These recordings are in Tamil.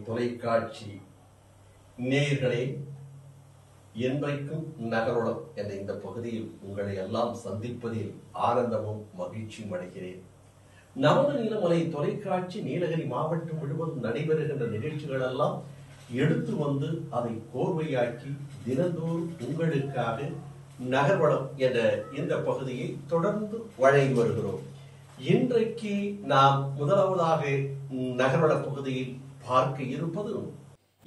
தொலைக்காட்சி நேயர்களே, இன்றைக்கும் நகரோடம் என்ற இந்த பகுதியில் உங்களை எல்லாம் சந்திப்பதில் ஆனந்தமும் மகிழ்ச்சியும் அடைகிறேன். நமது நீலமலை தொலைக்காட்சி நீலகிரி மாவட்டம் முழுவதும் நடைபெறுகின்ற நிகழ்ச்சிகள் எல்லாம் எடுத்து வந்து அதை கோர்வையாக்கி தினந்தோறும் உங்களுக்காக நகர்வளம் என்ற இந்த பகுதியை தொடர்ந்து வழங்கி வருகிறோம். இன்றைக்கு நாம் முதலாவதாக நகர்வள பகுதியில் பார்க்க இருப்பது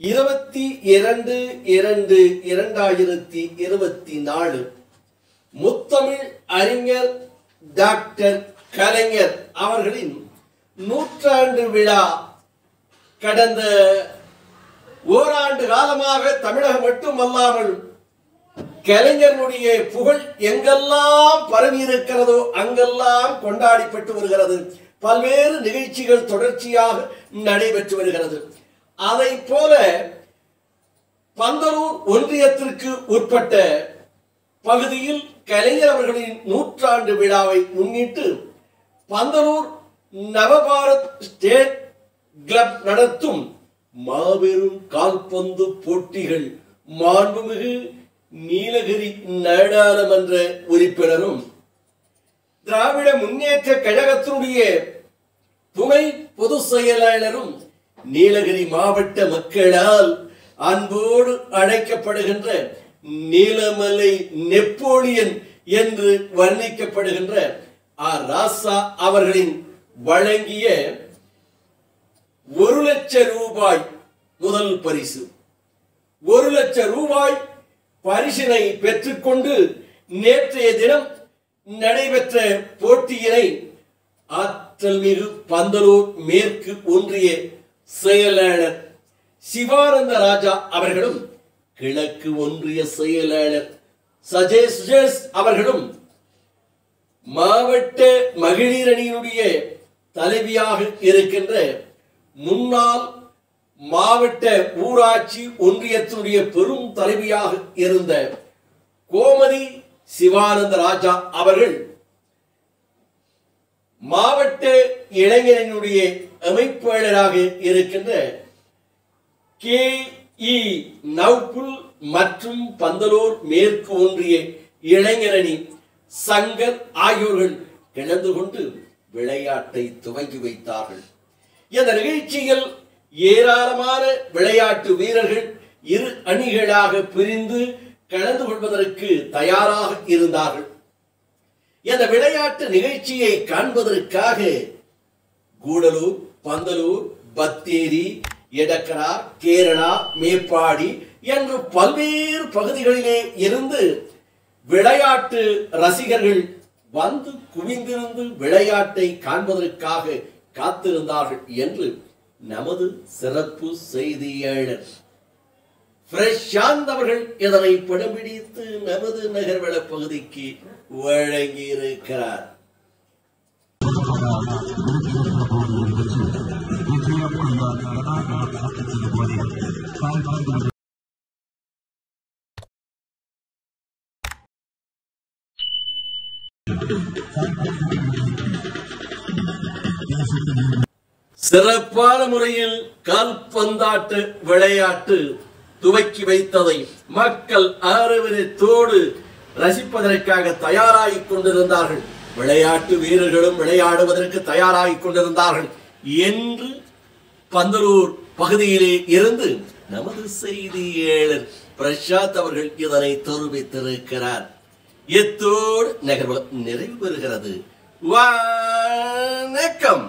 22/2/2024 முத்தமிழ் அறிஞர் டாக்டர் கலைஞர் அவர்களின் 100ஆண்டு விழா. கடந்த ஓராண்டு காலமாக தமிழகம் மட்டுமல்லாமல் கலைஞருடைய புகழ் எங்கெல்லாம் பரவி இருக்கிறதோ அங்கெல்லாம் கொண்டாடப்பட்டு வருகிறது. பல்வேறு நிகழ்ச்சிகள் தொடர்ச்சியாக நடைபெற்று வருகிறது. அதை போல பந்தலூர் ஒன்றியத்திற்கு உட்பட்ட பகுதியில் கலைஞர் அவர்களின் 100ஆண்டு விழாவை முன்னிட்டு பந்தலூர் நவபாரத் ஸ்டேட் கிளப் நடத்தும் மாபெரும் கால்பந்து போட்டிகள் மாண்புமிகு நீலகிரி நாடாளுமன்ற உறுப்பினரும் திராவிட முன்னேற்ற கழகத்தினுடைய துணை பொதுச் செயலாளரும் நீலகிரி மாவட்ட மக்களால் அன்போடு அழைக்கப்படுகின்ற நீலமலை நெப்போலியன் என்று வர்ணிக்கப்படுகின்ற ராசா அவர்களின் வழங்கிய 1 லட்சம் ரூபாய் முதல் பரிசு. 1 லட்சம் ரூபாய் பரிசினை பெற்றுக்கொண்டு நேற்றைய தினம் நடைபெற்ற போட்டியினை ஆற்றல் மிகு பந்தலூர் மேற்கு ஒன்றிய செயலாளர் சிவானந்த ராஜா அவர்களும் கிழக்கு ஒன்றிய செயலாளர் சஜேஷ் அவர்களும் மாவட்ட மகளிர் அணியினுடைய தலைவியாக இருக்கின்ற முன்னாள் மாவட்ட ஊராட்சி ஒன்றியத்தினுடைய பெரும் தலைவியாக இருந்த கோமதி சிவானந்த ராஜா அவர்கள் மாவட்ட இளைஞரினுடைய அமைப்பாளராக இருக்கின்ற KE நவ்புல் மற்றும் பந்தலூர் மேற்கு ஒன்றிய இளைஞரணி சங்கர் ஆகியோர்கள் கலந்து கொண்டு விளையாட்டை துவங்கி வைத்தார்கள். இந்த நிகழ்ச்சியில் ஏராளமான விளையாட்டு வீரர்கள் இரு அணிகளாக பிரிந்து கலந்து கொள்வதற்கு தயாராக இருந்தார்கள். இந்த விளையாட்டு நிகழ்ச்சியை காண்பதற்காக கூடலூர், பந்தலூர், பத்தேரி, எடக்கரா, கேரளா, மேப்பாடி என்று பல்வேறு பகுதிகளிலே இருந்து விளையாட்டு ரசிகர்கள் வந்து குவிந்திருந்து விளையாட்டை காண்பதற்காக காத்திருந்தார்கள் என்று நமது சிறப்பு செய்தியாளர் பிரசாந்த் அவர்கள் இதனை படம் பிடித்து நமது நகர்வள பகுதிக்கு வழங்கியிருக்கிறார். சிறப்பான முறையில் கால்பந்தாட்ட விளையாட்டு துவக்கி வைத்ததை மக்கள் ஆரவாரத்தோடு ரசிப்பதற்காக தயாராகிக் கொண்டிருந்தார்கள். விளையாட்டு வீரர்களும் விளையாடுவதற்கு தயாராகிக் கொண்டிருந்தார்கள் என்று பந்தலூர் பகுதியிலே இருந்து நமது செய்தியாளர் பிரசாந்த் அவர்கள் இதனை தெரிவித்திருக்கிறார். எத்தோடு நகர்வளம் நிறைவு பெறுகிறது. வணக்கம்.